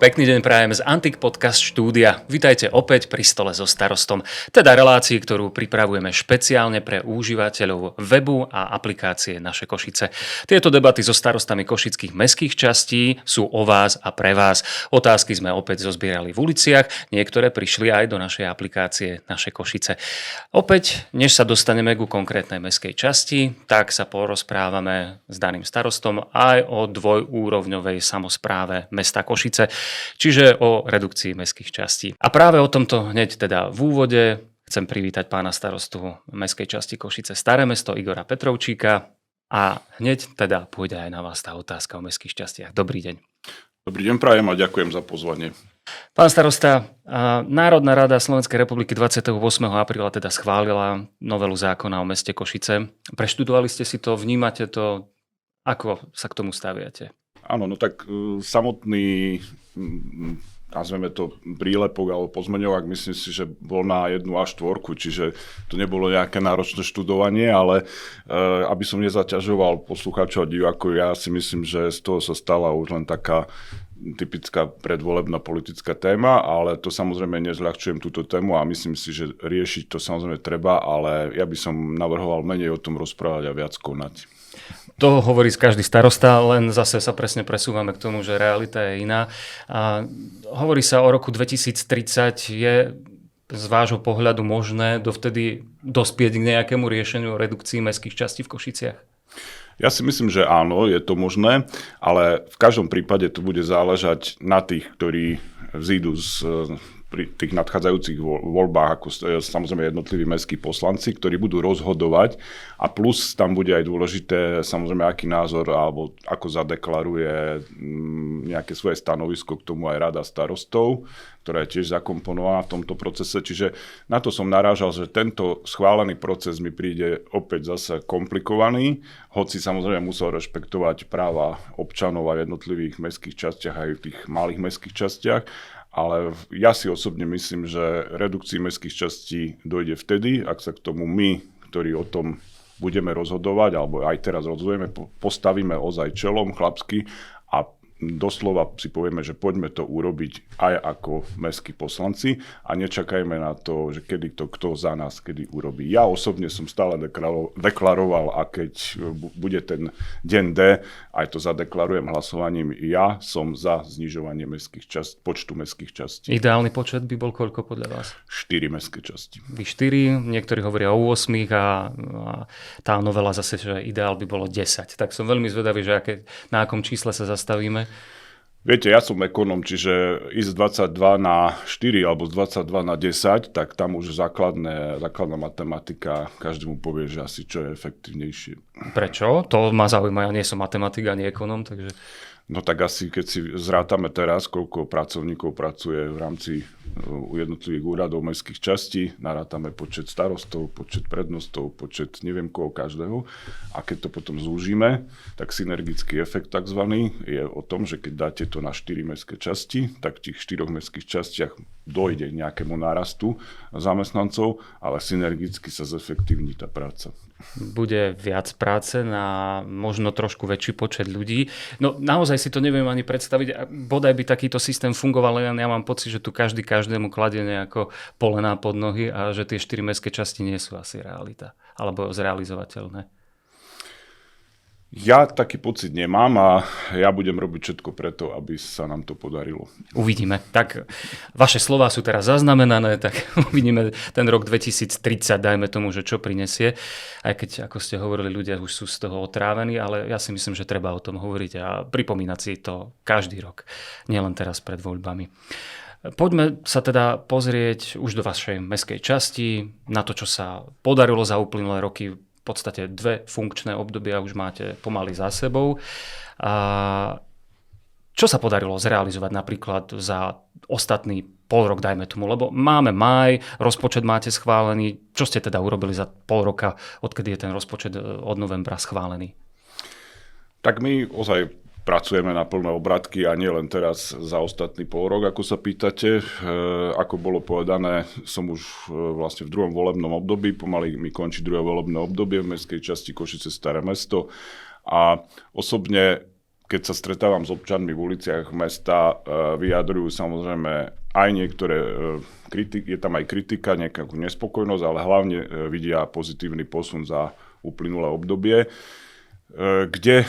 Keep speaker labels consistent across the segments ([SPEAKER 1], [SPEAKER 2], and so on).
[SPEAKER 1] Pekný deň prajem z Antik Podcast štúdia. Vitajte opäť pri stole so starostom, teda relácii, ktorú pripravujeme špeciálne pre užívateľov webu a aplikácie Naše Košice. Tieto debaty so starostami košických mestských častí sú o vás a pre vás. Otázky sme opäť zozbierali v uliciach, niektoré prišli aj do našej aplikácie Naše Košice. Opäť, než sa dostaneme ku konkrétnej mestskej časti, tak sa porozprávame s daným starostom aj o dvojúrovňovej samospráve mesta Košice, čiže o redukcii mestských častí. A práve o tomto hneď teda v úvode chcem privítať pána starostu mestskej časti Košice Staré Mesto Igora Petrovčíka a hneď teda pôjde aj na vás tá otázka o mestských častiach. Dobrý deň.
[SPEAKER 2] Dobrý deň prajem a ďakujem za pozvanie.
[SPEAKER 1] Pán starosta, Národná rada Slovenskej republiky 28. apríla teda schválila novelu zákona o meste Košice. Preštudovali ste si to, vnímate to, ako sa k tomu staviate?
[SPEAKER 2] Áno, no tak samotný, nazveme to prílepok alebo pozmeňovák, myslím si, že bol na 1 až 4, čiže to nebolo nejaké náročné študovanie, ale aby som nezaťažoval poslucháčov a divákov, ja si myslím, že z toho sa stala už len taká typická predvolebná politická téma, ale to samozrejme nezľahčujem túto tému a myslím si, že riešiť to samozrejme treba, ale ja by som navrhoval menej o tom rozprávať a viac konať.
[SPEAKER 1] To hovorí každý starosta, len zase sa presne presúvame k tomu, že realita je iná. A hovorí sa o roku 2030, je z vášho pohľadu možné dovtedy dospieť k nejakému riešeniu redukcii mestských častí v Košiciach?
[SPEAKER 2] Ja si myslím, že áno, je to možné, ale v každom prípade to bude záležať na tých, ktorí vzídu pri tých nadchádzajúcich voľbách, ako samozrejme jednotliví mestskí poslanci, ktorí budú rozhodovať a plus tam bude aj dôležité samozrejme aký názor alebo ako zadeklaruje nejaké svoje stanovisko k tomu aj rada starostov, ktorá je tiež zakomponovaná v tomto procese. Čiže na to som narážal, že tento schválený proces mi príde opäť zase komplikovaný, hoci samozrejme musel rešpektovať práva občanov a jednotlivých mestských častiach aj v tých malých mestských častiach. Ale ja si osobne myslím, že redukcii mestských častí dojde vtedy, ak sa k tomu my, ktorí o tom budeme rozhodovať, alebo aj teraz rozhodujeme, postavíme ozaj čelom chlapsky a doslova si povieme, že poďme to urobiť aj ako mestskí poslanci a nečakajme na to, že kedy to kto za nás kedy urobí. Ja osobne som stále deklaroval a keď bude ten deň D, aj to zadeklarujem hlasovaním, ja som za znižovanie počtu mestských častí.
[SPEAKER 1] Ideálny počet by bol koľko podľa vás?
[SPEAKER 2] 4 mestské časti.
[SPEAKER 1] Vy 4, niektorí hovoria o 8 a tá novela zase, že ideál by bolo 10. Tak som veľmi zvedavý, že na akom čísle sa zastavíme.
[SPEAKER 2] Viete, ja som ekonom, čiže ísť z 22 na 4 alebo z 22 na 10, tak tam už základná matematika každému povie, že asi čo je efektívnejšie.
[SPEAKER 1] Prečo? To ma zaujíma, ja nie som matematik ani ekonom, takže...
[SPEAKER 2] No tak asi, keď si zrátame teraz, koľko pracovníkov pracuje v rámci jednotlivých úradov mestských častí, narátame počet starostov, počet prednostov, počet neviem koho každého a keď to potom zúžime, tak synergický efekt takzvaný je o tom, že keď dáte to na 4 mestské časti, tak v tých 4 mestských častiach dojde k nejakému nárastu zamestnancov, ale synergicky sa zefektívni tá práca.
[SPEAKER 1] Bude viac práce na možno trošku väčší počet ľudí. No naozaj si to neviem ani predstaviť. Bodaj by takýto systém fungoval, len ja mám pocit, že tu každému kladie nejako polená pod nohy a že tie 4 mestské časti nie sú asi realita. Alebo zrealizovateľné.
[SPEAKER 2] Ja taký pocit nemám a ja budem robiť všetko preto, aby sa nám to podarilo.
[SPEAKER 1] Uvidíme. Tak vaše slová sú teraz zaznamenané, tak uvidíme ten rok 2030, dajme tomu, že čo prinesie. Aj keď, ako ste hovorili, ľudia už sú z toho otrávení, ale ja si myslím, že treba o tom hovoriť a pripomínať si to každý rok, nielen teraz pred voľbami. Poďme sa teda pozrieť už do vašej mestskej časti, na to, čo sa podarilo za uplynulé roky. V podstate 2 funkčné obdobia už máte pomaly za sebou. A čo sa podarilo zrealizovať napríklad za ostatný pol rok, dajme tomu, lebo máme máj, rozpočet máte schválený. Čo ste teda urobili za pol roka, odkedy je ten rozpočet od novembra schválený?
[SPEAKER 2] Tak my ozaj pracujeme na plné obratky a nie len teraz za ostatný pol rok, ako sa pýtate. Ako bolo povedané, som už vlastne v druhom volebnom období, pomaly mi končí druhé volebné obdobie v mestskej časti Košice Staré Mesto a osobne keď sa stretávam s občanmi v uliciach mesta, vyjadrujú samozrejme aj niektoré je tam aj kritika, nejakú nespokojnosť, ale hlavne vidia pozitívny posun za uplynulé obdobie, kde,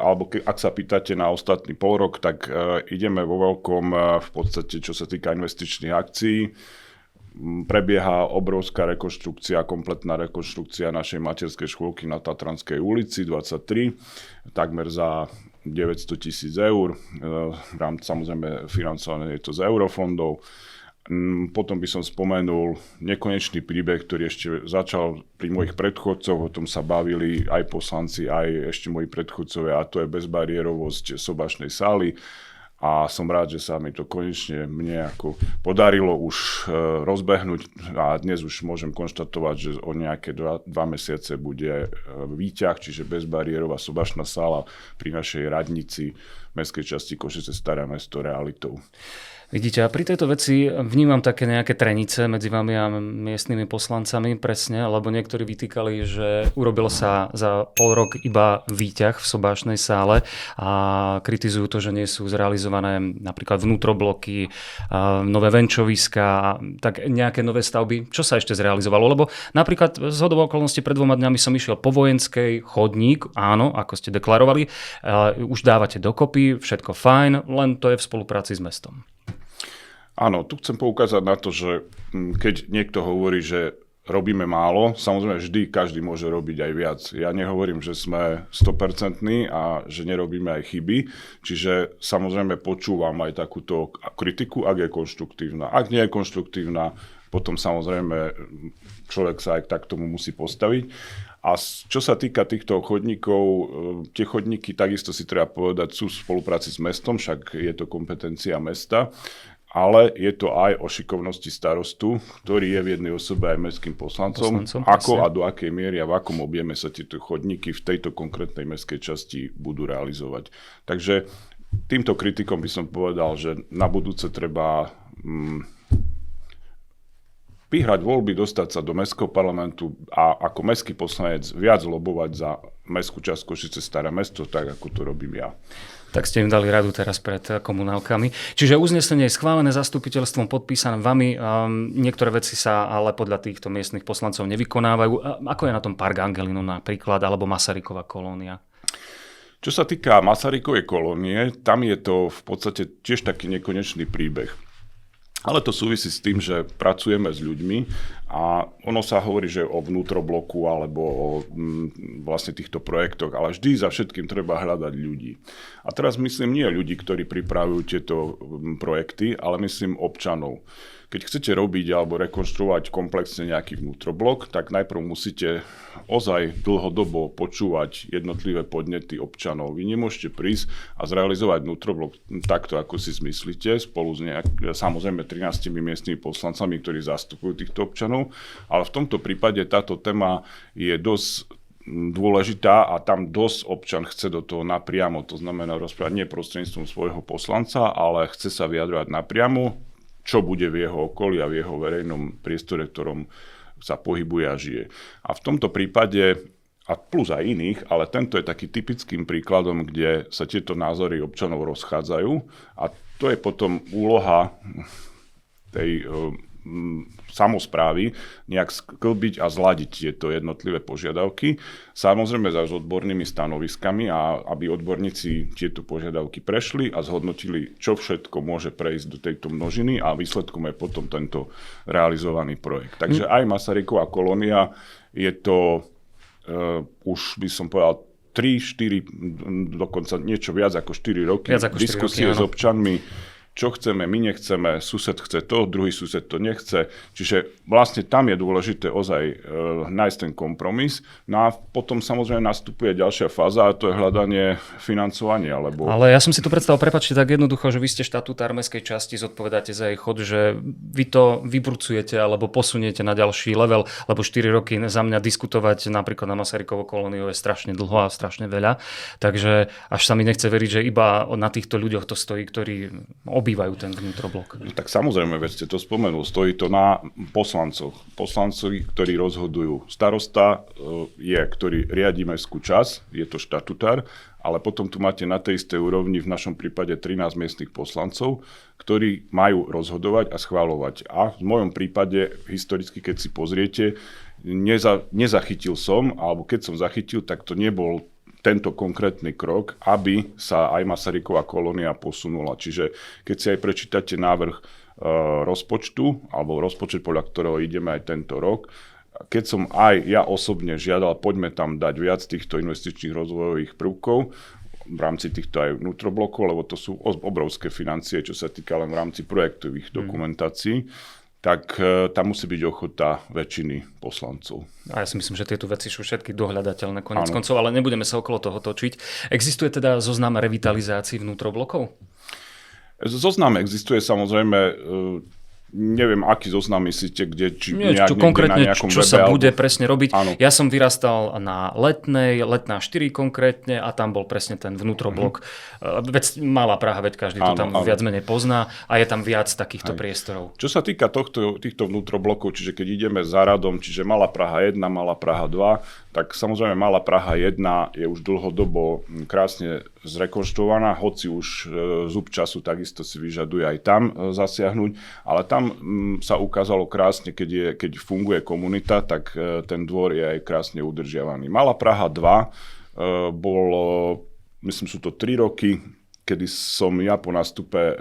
[SPEAKER 2] alebo ak sa pýtate na ostatný pol rok, tak ideme vo veľkom v podstate, čo sa týka investičných akcií. Prebieha obrovská rekonštrukcia, kompletná rekonštrukcia našej materskej škôlky na Tatranskej ulici 23, takmer za 900 000 eur. Samozrejme financované je to z eurofondov. Potom by som spomenul nekonečný príbeh, ktorý ešte začal pri mojich predchodcoch, o tom sa bavili aj poslanci, aj ešte moji predchodcovia, a to je bezbariérovosť sobašnej sály. A som rád, že sa mi to konečne mne ako podarilo už rozbehnúť a dnes už môžem konštatovať, že o nejaké 2 mesiace bude výťah, čiže bezbariérová sobašná sála pri našej radnici mestskej časti Košice Staré Mesto realitou.
[SPEAKER 1] Vidíte, a pri tejto veci vnímam také nejaké trenice medzi vami a miestnymi poslancami, presne, lebo niektorí vytýkali, že urobil sa za pol rok iba výťah v sobášnej sále a kritizujú to, že nie sú zrealizované napríklad vnútrobloky, nové venčoviská, tak nejaké nové stavby. Čo sa ešte zrealizovalo? Lebo napríklad zhodou okolností pred 2 dňami som išiel po Vojenskej, chodník, áno, ako ste deklarovali, už dávate dokopy, všetko fajn, len to je v spolupráci s mestom.
[SPEAKER 2] Áno, tu chcem poukázať na to, že keď niekto hovorí, že robíme málo, samozrejme vždy každý môže robiť aj viac. Ja nehovorím, že sme 100% a že nerobíme aj chyby, čiže samozrejme počúvam aj takúto kritiku, ak je konštruktívna. Ak nie je konštruktívna, potom samozrejme človek sa aj tak tomu musí postaviť. A čo sa týka týchto chodníkov, tie chodníky takisto si treba povedať, sú v spolupráci s mestom, však je to kompetencia mesta. Ale je to aj o šikovnosti starostu, ktorý je v jednej osobe aj mestským poslancom ako a do akej miery a v akom objeme sa tieto chodníky v tejto konkrétnej mestskej časti budú realizovať. Takže týmto kritikom by som povedal, že na budúce treba vyhrať voľby, dostať sa do mestského parlamentu a ako mestský poslanec viac lobovať za mestskú časť Košice Staré Mesto, tak ako to robím ja.
[SPEAKER 1] Tak ste im dali radu teraz pred komunálkami. Čiže uznesenie je schválené zastupiteľstvom, podpísané vami. Niektoré veci sa ale podľa týchto miestnych poslancov nevykonávajú. Ako je na tom Park Angelino napríklad, alebo Masarykova kolónia?
[SPEAKER 2] Čo sa týka Masarykovej kolónie, tam je to v podstate tiež taký nekonečný príbeh. Ale to súvisí s tým, že pracujeme s ľuďmi a ono sa hovorí, že o vnútrobloku alebo o vlastne týchto projektoch, ale vždy za všetkým treba hľadať ľudí. A teraz myslím nie ľudí, ktorí pripravujú tieto projekty, ale myslím občanov. Keď chcete robiť alebo rekonštruovať komplexne nejaký vnútroblok, tak najprv musíte ozaj dlhodobo počúvať jednotlivé podnety občanov. Vy nemôžete prísť a zrealizovať vnútroblok takto, ako si zmyslíte, spolu s samozrejme 13 miestnymi poslancami, ktorí zastupujú týchto občanov, ale v tomto prípade táto téma je dosť dôležitá a tam dosť občan chce do toho napriamo, to znamená rozprávať nie prostredníctvom svojho poslanca, ale chce sa vyjadrovať napriamo, čo bude v jeho okolí a v jeho verejnom priestore, v ktorom sa pohybuje a žije. A v tomto prípade, a plus aj iných, ale tento je taký typickým príkladom, kde sa tieto názory občanov rozchádzajú a to je potom úloha tej samosprávy nejak sklbiť a zladiť tieto jednotlivé požiadavky. Samozrejme s odbornými stanoviskami a aby odborníci tieto požiadavky prešli a zhodnotili, čo všetko môže prejsť do tejto množiny a výsledkom je potom tento realizovaný projekt. Takže aj Masarykova kolónia je to už by som povedal 3, 4, dokonca niečo viac ako 4 roky diskusie s občanmi. Čo chceme, my nechceme, sused chce to, druhý sused to nechce. Čiže vlastne tam je dôležité ozaj nájsť ten kompromis. No a potom samozrejme nastupuje ďalšia fáza a to je hľadanie financovania.
[SPEAKER 1] Ale ja som si to predstavil, prepáčte, tak jednoducho, že vy ste štatutár mestskej časti, zodpovedáte za jej chod, že vy to vybrucujete alebo posuniete na ďalší level, lebo 4 roky za mňa diskutovať napríklad na Masarykovú kolóniu je strašne dlho a strašne veľa. Takže až sa mi nechce veriť, že iba na týchto ľuďoch to stojí, ktorí obývajú ten vnútroblok?
[SPEAKER 2] No, tak samozrejme, veď ste to spomenul, stojí to na poslancoch. Poslanci, ktorí rozhodujú. Starosta ktorý riadi mestskú časť, je to štatutár, ale potom tu máte na tej istej úrovni v našom prípade 13 miestnych poslancov, ktorí majú rozhodovať a schvaľovať. A v mojom prípade, historicky, keď si pozriete, nezachytil som, alebo keď som zachytil, tak to nebol tento konkrétny krok, aby sa aj Masarykova kolónia posunula. Čiže keď si aj prečítate návrh rozpočtu, alebo rozpočet, podľa ktorého ideme aj tento rok, keď som aj ja osobne žiadal, poďme tam dať viac týchto investičných rozvojových prvkov v rámci týchto aj vnútroblokov, lebo to sú obrovské financie, čo sa týka len v rámci projektových dokumentácií, tak tam musí byť ochota väčšiny poslancov.
[SPEAKER 1] A ja si myslím, že tieto veci sú všetky dohľadateľné konec koncov, ale nebudeme sa okolo toho točiť. Existuje teda zoznam revitalizácií vnútroblokov?
[SPEAKER 2] Zoznam existuje samozrejme, neviem, aký zoznam myslíte, kde, či
[SPEAKER 1] konkrétne,
[SPEAKER 2] na nejakom
[SPEAKER 1] čo
[SPEAKER 2] webe,
[SPEAKER 1] sa bude presne robiť.
[SPEAKER 2] Áno.
[SPEAKER 1] Ja som vyrastal na Letná 4 konkrétne a tam bol presne ten vnútroblok. Veď Malá Praha, veď každý to tam viac menej pozná a je tam viac takýchto priestorov. Čo
[SPEAKER 2] sa týka týchto vnútroblokov, čiže keď ideme za radom, čiže Malá Praha 1, Malá Praha 2, tak samozrejme Malá Praha 1 je už dlhodobo krásne zrekonštruovaná, hoci už zub času takisto si vyžaduje aj tam zasiahnuť, ale tam sa ukázalo krásne, keď funguje komunita, tak ten dvor je aj krásne udržiavaný. Malá Praha 2 bolo, myslím, sú to 3 roky, kedy som ja po nástupe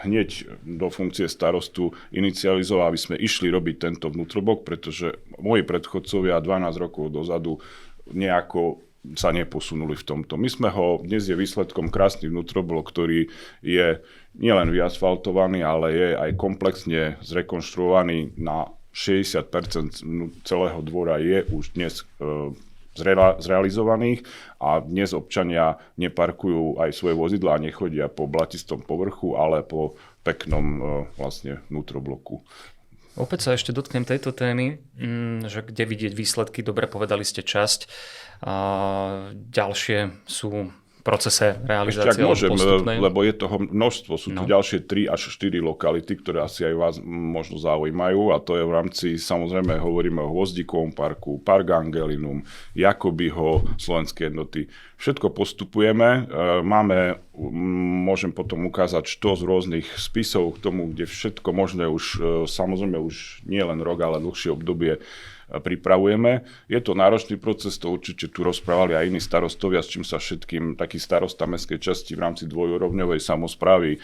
[SPEAKER 2] hneď do funkcie starostu inicializoval, aby sme išli robiť tento vnútroblok, pretože moji predchodcovia 12 rokov dozadu nejako sa neposunuli v tomto. Dnes je výsledkom krásny vnútroblok, ktorý je nielen vyasfaltovaný, ale je aj komplexne zrekonštruovaný na 60% celého dvora je už dnes zrealizovaných a dnes občania neparkujú aj svoje vozidlá, nechodia po blatistom povrchu, ale po peknom vlastne vnútrobloku.
[SPEAKER 1] Opäť sa ešte dotknem tejto témy, že kde vidieť výsledky, dobre povedali ste časť. Ďalšie sú v procese realizácie postupnej.
[SPEAKER 2] Lebo je toho množstvo. Sú tu ďalšie 3 až 4 lokality, ktoré asi aj vás možno zaujímajú a to je v rámci, samozrejme hovoríme o Hvozdíkovom parku, Park Angelinum, Jakobyho, Slovenské jednoty. Všetko postupujeme. Môžem potom ukázať što z rôznych spisov k tomu, kde všetko možné už, samozrejme už nie len rok, ale dlhšie obdobie pripravujeme. Je to náročný proces, to určite tu rozprávali aj iní starostovia, s čím sa všetkým taký starosta mestskej časti v rámci dvojúrovňovej samosprávy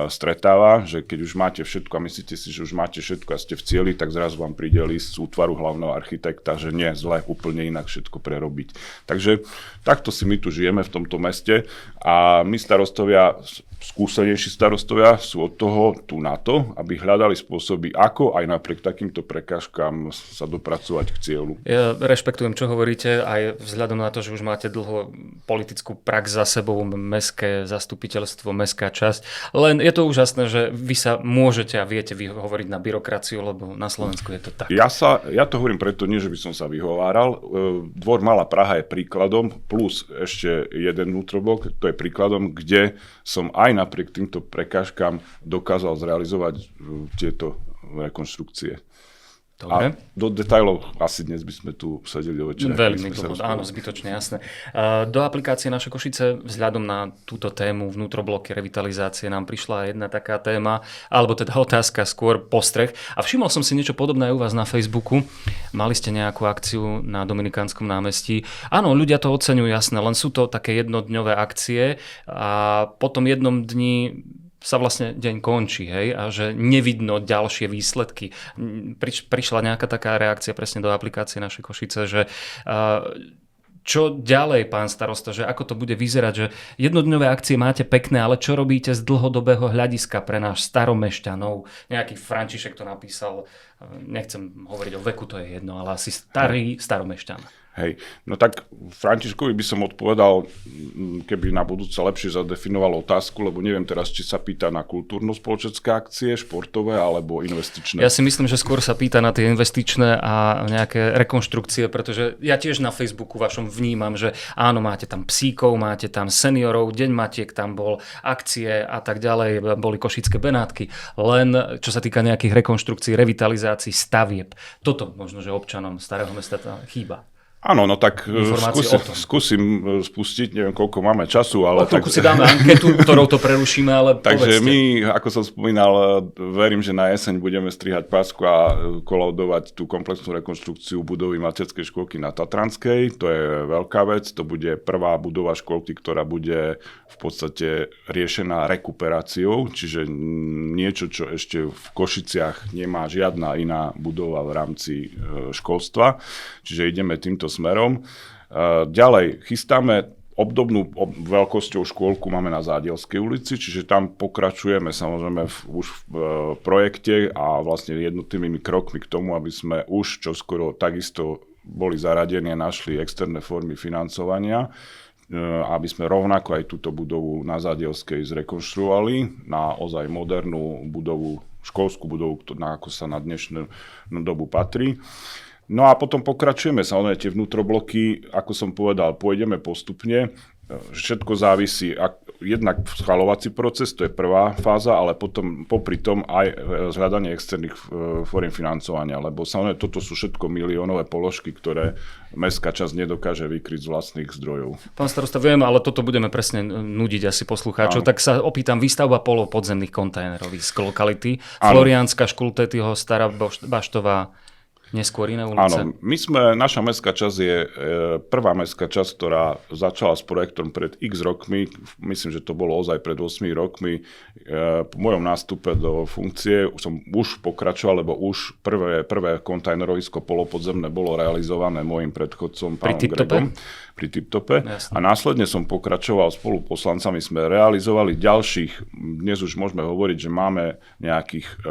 [SPEAKER 2] stretáva, že keď už máte všetko a myslíte si, že už máte všetko a ste v cieli, tak zrazu vám príde list z útvaru hlavného architekta, že nie, zle, úplne inak všetko prerobiť. Takže takto si my tu žijeme v tomto meste a my starostovia, skúsenejší starostovia sú od toho tu na to, aby hľadali spôsoby, ako aj napriek takýmto prekážkam sa dopracovať k cieľu.
[SPEAKER 1] Ja rešpektujem, čo hovoríte, aj vzhľadom na to, že už máte dlho politickú prax za sebou, mestské zastupiteľstvo, mestská časť. Len je to úžasné, že vy sa môžete a viete hovoriť na byrokraciu, lebo na Slovensku je to tak.
[SPEAKER 2] Ja to hovorím preto, nie že by som sa vyhováral. Dvor Malá Praha je príkladom, plus ešte jeden vnútroblok, to je príkladom, kde som aj napriek týmto prekážkam dokázal zrealizovať tieto rekonštrukcie.
[SPEAKER 1] Dobre.
[SPEAKER 2] A do detailov asi dnes by sme tu sedeli do večera.
[SPEAKER 1] Veľmi dlho, áno, zbytočne, jasné. Do aplikácie Naše Košice vzhľadom na túto tému vnútrobloky revitalizácie nám prišla jedna taká téma, alebo teda otázka, skôr postreh. A všimol som si niečo podobné aj u vás na Facebooku. Mali ste nejakú akciu na Dominikánskom námestí. Áno, ľudia to oceňujú, jasné, len sú to také jednodňové akcie a po tom jednom dni sa vlastne deň končí, hej, a že nevidno ďalšie výsledky. Prišla nejaká taká reakcia presne do aplikácie Naše Košice, že čo ďalej, pán starosta, že ako to bude vyzerať, že jednodňové akcie máte pekné, ale čo robíte z dlhodobého hľadiska pre náš staromešťanov? Nejaký František to napísal, nechcem hovoriť o veku, to je jedno, ale asi starý staromešťan.
[SPEAKER 2] Hej, no tak Františkovi by som odpovedal, keby na budúce lepšie zadefinoval otázku, lebo neviem teraz, či sa pýta na kultúrno-spoločenské akcie, športové alebo investičné.
[SPEAKER 1] Ja si myslím, že skôr sa pýta na tie investičné a nejaké rekonštrukcie, pretože ja tiež na Facebooku vašom vnímam, že áno, máte tam psíkov, máte tam seniorov, Deň Matiek tam bol, akcie a tak ďalej, boli Košické Benátky, len čo sa týka nejakých rekonštrukcií, revitalizácií, stavieb. Toto možno, že občanom Starého Mesta chýba.
[SPEAKER 2] Áno, no tak skúsim spustiť, neviem, koľko máme času, ale...
[SPEAKER 1] O si dáme anketu, ktorou to prerušíme, ale
[SPEAKER 2] takže
[SPEAKER 1] povedzte.
[SPEAKER 2] My, ako som spomínal, verím, že na jeseň budeme strihať pásku a kolaudovať tú komplexnú rekonštrukciu budovy materskej škôlky na Tatranskej. To je veľká vec, to bude prvá budova škôlky, ktorá bude v podstate riešená rekuperáciou, čiže niečo, čo ešte v Košiciach nemá žiadna iná budova v rámci školstva. Čiže ideme týmto smerom. Ďalej, chystáme obdobnú veľkosťou škôlku máme na Zádielskej ulici, čiže tam pokračujeme samozrejme už v projekte a vlastne jednotlivými krokmi k tomu, aby sme už čoskoro takisto boli zaradení a našli externé formy financovania, aby sme rovnako aj túto budovu na Zádielskej zrekonštruovali na ozaj modernú budovu, školskú budovu, na ako sa na dnešnú dobu patrí. No a potom pokračujeme, samozrejme tie vnútrobloky, ako som povedal, pôjdeme postupne. Všetko závisí, jednak schvaľovací proces, to je prvá fáza, ale potom popri tom aj zhľadanie externých foriem financovania, lebo samozrejme toto sú všetko miliónové položky, ktoré mestská časť nedokáže vykryť z vlastných zdrojov.
[SPEAKER 1] Pán starosta, viem, ale toto budeme presne nudiť asi poslucháčov, tak sa opýtam, výstavba polopodzemných kontajnerovísk lokality, Floriánska, Škultetýho, Stará Baštová, neskôr iné ulice.
[SPEAKER 2] Áno, naša mestská časť je prvá mestská časť, ktorá začala s projektom pred x rokmi, myslím, že to bolo ozaj pred 8 rokmi. Po mojom nástupe do funkcie som už pokračoval, lebo už prvé kontajnerovisko polopodzemné bolo realizované môjim predchodcom, pánom Gregom. Pri Tiptope. Jasne. A následne som pokračoval spolu poslancami, sme realizovali ďalších, dnes už môžeme hovoriť, že máme nejakých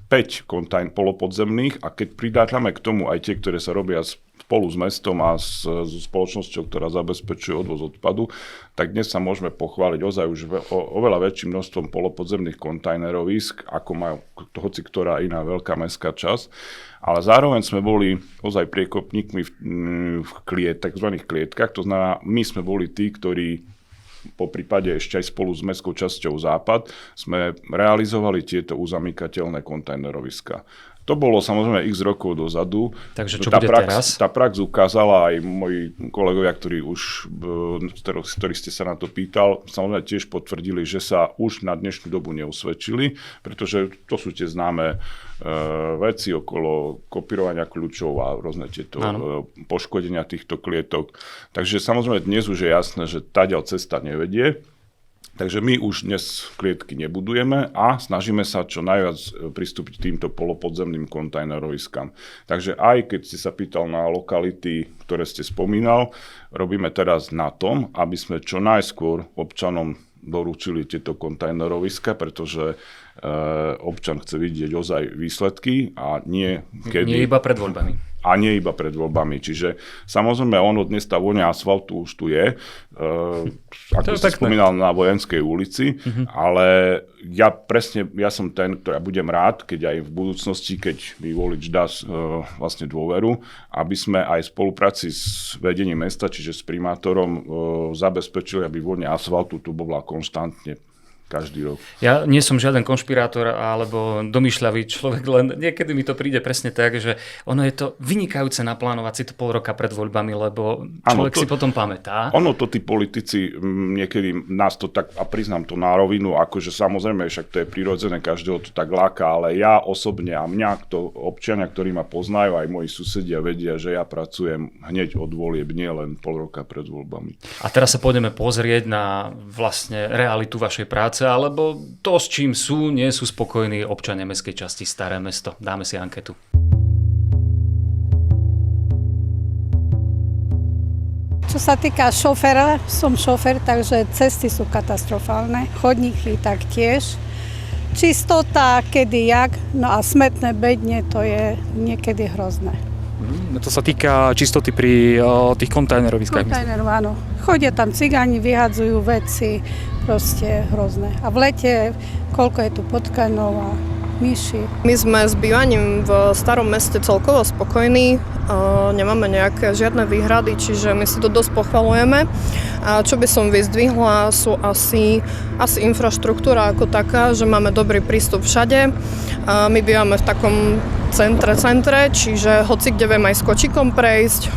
[SPEAKER 2] 5 polopodzemných a keď pridáme k tomu aj tie, ktoré sa robia spolu s mestom a so spoločnosťou, ktorá zabezpečuje odvoz odpadu, tak dnes sa môžeme pochváliť ozaj už oveľa väčším množstvom polopodzemných kontajnerovísk, ako má hoci ktorá iná veľká mestská časť. Ale zároveň sme boli ozaj priekopníkmi v tzv. Klietkach, to znamená, my sme boli tí, ktorí po prípade ešte aj spolu s mestskou časťou Západ sme realizovali tieto uzamykateľné kontajneroviská. To bolo samozrejme x rokov dozadu.
[SPEAKER 1] Takže čo bude teraz?
[SPEAKER 2] Tá prax ukázala, aj moji kolegovia, ktorí ste sa na to pýtal, samozrejme tiež potvrdili, že sa už na dnešnú dobu neusvedčili, pretože to sú tie známe veci okolo kopírovania kľúčov a rôzne tieto poškodenia týchto klietok. Takže samozrejme dnes už je jasné, že táďaľ cesta nevedie. Takže my už dnes klietky nebudujeme a snažíme sa čo najviac pristúpiť k týmto polopodzemným kontajneroviskám. Takže aj keď ste sa pýtal na lokality, ktoré ste spomínal, robíme teraz na tom, aby sme čo najskôr občanom doručili tieto kontajneroviska, pretože občan chce vidieť ozaj výsledky a nie kedy.
[SPEAKER 1] Nie iba pred voľbami.
[SPEAKER 2] A nie iba pred voľbami. Čiže samozrejme ono dnes tá vôňa asfaltu už tu je. Ako si spomínal na Vojenskej ulici, ale ja som ten, ktorý budem rád, keď aj v budúcnosti, keď mi volič dá vlastne dôveru, aby sme aj v spolupráci s vedením mesta, čiže s primátorom, zabezpečili, aby vôňa asfaltu tu bola konštantne každý rok. Ja
[SPEAKER 1] nie som žiaden konšpirátor alebo domýšľavý človek, len niekedy mi to príde presne tak, že ono je to vynikajúce naplánovať si to pol roka pred voľbami, lebo človek si potom pamätá.
[SPEAKER 2] Ono to tí politici niekedy nás to tak, a priznám to na rovinu, akože samozrejme, však to je prirodzené, každého to tak láka, ale ja osobne a mňa, občania, ktorí ma poznajú, aj moji susedia vedia, že ja pracujem hneď od volieb, nie len pol roka pred voľbami.
[SPEAKER 1] A teraz sa pôjdeme pozrieť na vlastne realitu vašej práce, alebo to, s čím nie sú spokojní občania mestskej časti Staré Mesto. Dáme si anketu.
[SPEAKER 3] Čo sa týka šoféra, som šofér, takže cesty sú katastrofálne, chodníky taktiež. Čistota, kedy jak, no a smetné bedne, to je niekedy hrozné.
[SPEAKER 4] To sa týka čistoty pri tých kontajneroviskách.
[SPEAKER 3] Kontajnerov, áno. Chodia tam cigáni, vyhadzujú veci, proste hrozné. A v lete, koľko je tu potkanov a myši.
[SPEAKER 5] My sme s bývaním v starom meste celkovo spokojní, nemáme nejaké žiadne výhrady, čiže my si to dosť pochvaľujeme. A čo by som vyzdvihla, sú asi infraštruktúra ako taká, že máme dobrý prístup všade. My bývame v takom centre, čiže hoci kde viem aj s kočikom prejsť,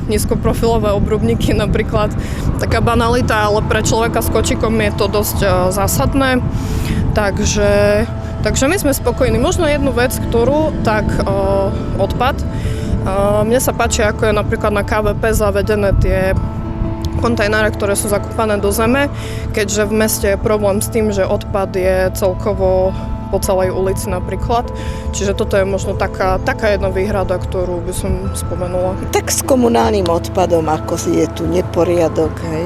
[SPEAKER 5] nízkoprofilové obrubníky napríklad, taká banalita, ale pre človeka s kočikom je to dosť zásadné. Takže my sme spokojní. Možno jednu vec, odpad. Mne sa páči, ako je napríklad na KVP zavedené tie kontajnere, ktoré sú zakúpané do zeme, keďže v meste je problém s tým, že odpad je celkovo po celej ulici napríklad. Čiže toto je možno taká jedna výhrada, ktorú by som spomenula.
[SPEAKER 6] Tak s komunálnym odpadom, ako je tu neporiadok, hej.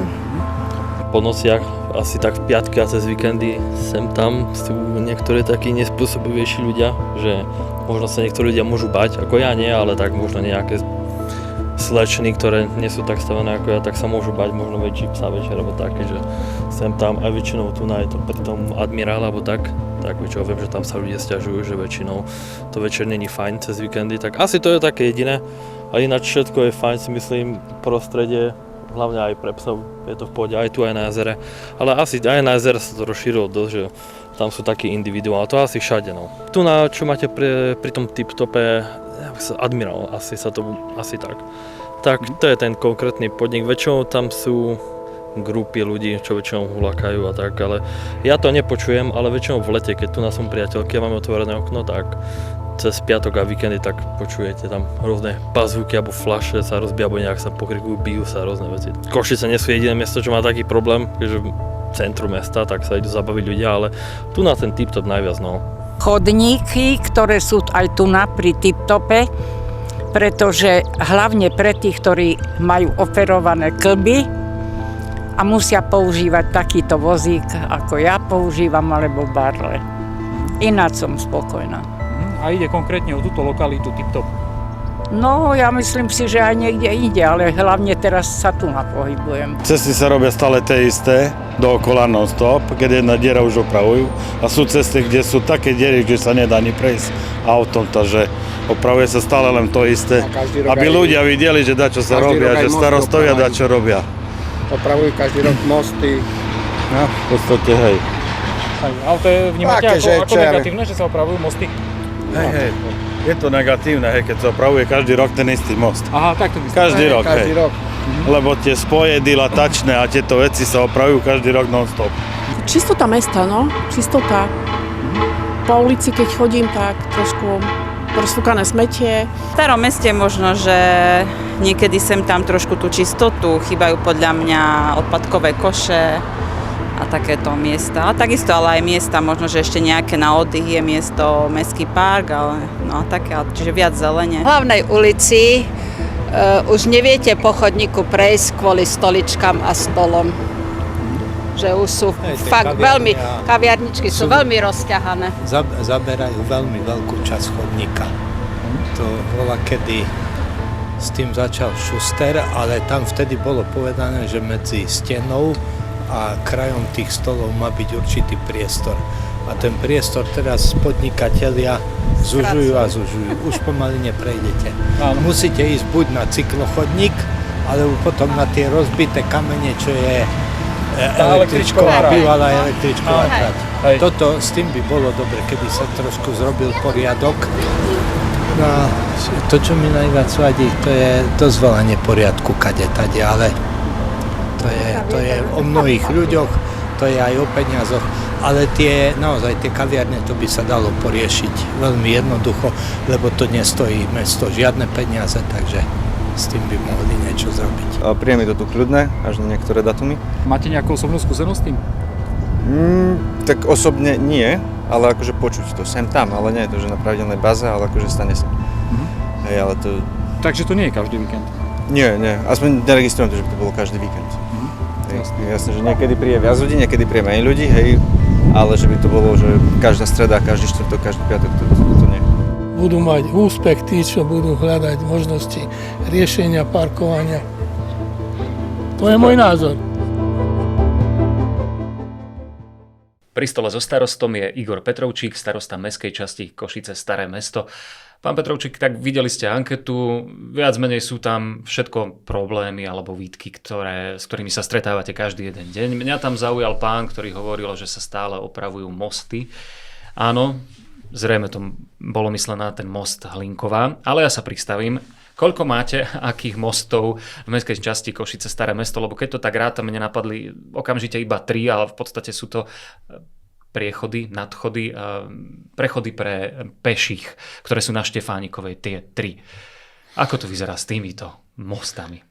[SPEAKER 7] Po nociach, asi tak v piatky a cez víkendy sem tam sú niektoré takí nespôsobivejší ľudia, že možno sa niektorí ľudia môžu bať, ako ja nie, ale tak možno nejaké slečny, ktoré nie sú tak stavené ako ja, tak sa môžu bať, možno väčší psa večer, alebo také, že sem tam aj väčšinou tu je to pri tom admirále, alebo tak väčšinou viem, že tam sa ľudia sťažujú, že väčšinou to večer není fajn cez víkendy, tak asi to je také jediné, a ináč všetko je fajn, si myslím, prostredie, hlavne aj pre psov, je to v pohode, aj tu, aj na jazere, ale asi aj na jazere sa to rozšírilo dosť, že tam sú takí individuálni, to asi všade, no. Tu čo máte pri tom tip-tope, admirál, asi tak. Tak to je ten konkrétny podnik, väčšinou tam sú grupy ľudí, čo väčšinou hulakajú a tak, ale ja to nepočujem, ale väčšinou v lete, keď tu som priateľky a máme otvorené okno, tak cez piatok a víkendy tak počujete tam rôzne pazúky alebo fľaše sa rozbíja, alebo nejak sa pokrikujú, bijú sa rôzne veci. Košice nie sú jediné miesto, čo má taký problém, že v centru mesta, tak sa idú zabaviť ľudia, ale tu na ten tip-top najviac, no.
[SPEAKER 8] Chodníky, ktoré sú aj tu pri tip-tope, pretože hlavne pre tých, ktorí majú operované klby a musia používať takýto vozík, ako ja používam, alebo barle. Ináč som spokojná.
[SPEAKER 4] A ide konkrétne o túto lokalitu tip-top?
[SPEAKER 8] No, ja myslím si, že aj niekde ide, ale hlavne teraz sa tu pohybujem.
[SPEAKER 9] Cesty sa robia stále tie isté, dookola non-stop, keď jedna diera už opravujú. A sú cesty, kde sú také diery, že sa nedá ani prejsť autom, takže opravuje sa stále len to isté. Aby ľudia videli, že dačo sa robia, že starostovia dačo robia.
[SPEAKER 10] Opravujú každý rok mosty.
[SPEAKER 9] No, v podstate, hej.
[SPEAKER 4] Ale to vnímate ako negatívne, že sa opravujú mosty?
[SPEAKER 9] Hej. Je to negatívne, hej, keď sa opravuje každý rok ten istý most.
[SPEAKER 4] Aha, tak to myslím.
[SPEAKER 9] Každý rok,
[SPEAKER 10] každý
[SPEAKER 9] hej.
[SPEAKER 10] rok.
[SPEAKER 9] Lebo tie spoje, dilatačné a tieto veci sa opravujú každý rok non-stop.
[SPEAKER 11] Čistota mesta, no. Čistota. Po ulici, keď chodím, tak trošku rozfúkané smetie.
[SPEAKER 12] V starom meste možno, že niekedy sem tam trošku tú čistotu, chýbajú podľa mňa odpadkové koše a takéto miesta. A takisto ale aj miesta, možno, že ešte nejaké na oddych je miesto Mestský park, ale no také, čiže viac zelene.
[SPEAKER 13] V hlavnej ulici už neviete po chodníku prejsť kvôli stoličkám a stolom. Že už sú fakt veľmi, kaviarničky sú veľmi rozťahané.
[SPEAKER 10] Zaberajú veľmi veľkú časť chodníka. To bola kedy s tým začal Šuster, ale tam vtedy bolo povedané, že medzi stenou a krajom tých stolov má byť určitý priestor. A ten priestor teraz podnikatelia zužujú a zužujú. Už pomaly neprejdete. Musíte ísť buď na cyklochodník, alebo potom na tie rozbité kamene, čo je električková, bývalá električková trať. Toto s tým by bolo dobre, keby sa trošku zrobil poriadok. No, to, čo mi najviac vadí, to je dosť veľa neporiadku kade-tade, ale to je o mnohých ľuďoch, to je aj o peniazoch, ale naozaj tie kaviarne, to by sa dalo poriešiť veľmi jednoducho, lebo to nestojí mesto žiadne peniaze, takže s tým by mohli niečo zrobiť.
[SPEAKER 14] Príjem je to tu kľudné, až na niektoré datumy.
[SPEAKER 4] Máte nejakú osobnú skúsenosť s tým?
[SPEAKER 14] Tak osobne nie, ale akože počuť to sem tam, ale nie je to, že na pravidelnej báze, ale akože stane sa. Hej, ale to...
[SPEAKER 4] Takže to nie je každý víkend?
[SPEAKER 14] Nie, aspoň neregistrujem to, že by to bolo každý víkend. Jasne, že niekedy príde viac ľudí, niekedy príde menej ľudí, hej, ale že by to bolo, že každá streda, každý štvrtok, každý piatok, to nie.
[SPEAKER 15] V budú mať úspech tí, čo budú hľadať možnosti riešenia parkovania. To je môj názor.
[SPEAKER 1] Pri stole so starostom je Igor Petrovčík, starosta mestskej časti Košice Staré Mesto. Pán Petrovčík, tak videli ste anketu, viac menej sú tam všetko problémy alebo výtky, s ktorými sa stretávate každý jeden deň. Mňa tam zaujal pán, ktorý hovoril, že sa stále opravujú mosty. Áno, zrejme to bolo myslené na ten most Hlinková, ale ja sa pristavím. Koľko máte akých mostov v mestskej časti Košice Staré Mesto? Lebo keď to tak rátam, mne napadli okamžite iba 3, ale v podstate sú to priechody, nadchody, prechody pre peších, ktoré sú na Štefánikovej, tie 3. Ako to vyzerá s týmito mostami?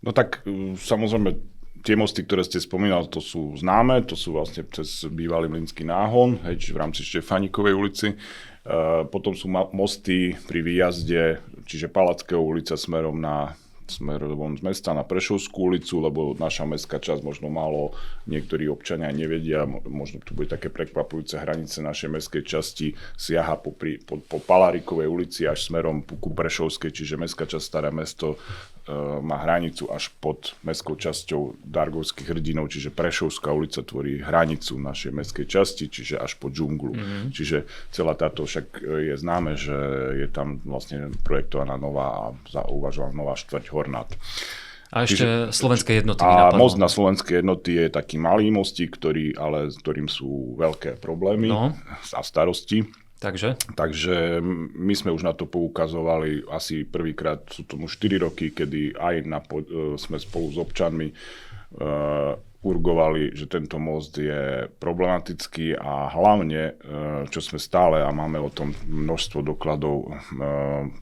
[SPEAKER 2] No tak samozrejme, tie mosty, ktoré ste spomínali, to sú známe, to sú vlastne cez bývalý Mlynský náhon, v rámci Štefánikovej ulici. Potom sú mosty pri výjazde, čiže Palackého ulica smerom z mesta na Prešovskú ulicu, lebo naša mestská časť možno málo niektorí občania nevedia, možno tu bude také prekvapujúce hranice našej mestskej časti, siaha po Palárikovej ulici až smerom ku Prešovskej, čiže mestská časť Staré Mesto má hranicu až pod mestskou časťou Dargovských hrdinov, čiže Prešovská ulica tvorí hranicu našej mestskej časti, čiže až po džunglu. Čiže celá táto však je známe, že je tam vlastne projektovaná nová a uvažovaná nová štvrť Hornát.
[SPEAKER 1] A ešte slovenské jednoty.
[SPEAKER 2] A most na slovenské jednoty je taký malý mostík, s ktorým sú veľké problémy a starosti. Takže my sme už na to poukazovali asi prvýkrát, sú tomu 4 roky, kedy aj sme spolu s občanmi urgovali, že tento most je problematický a hlavne, čo sme stále, a máme o tom množstvo dokladov,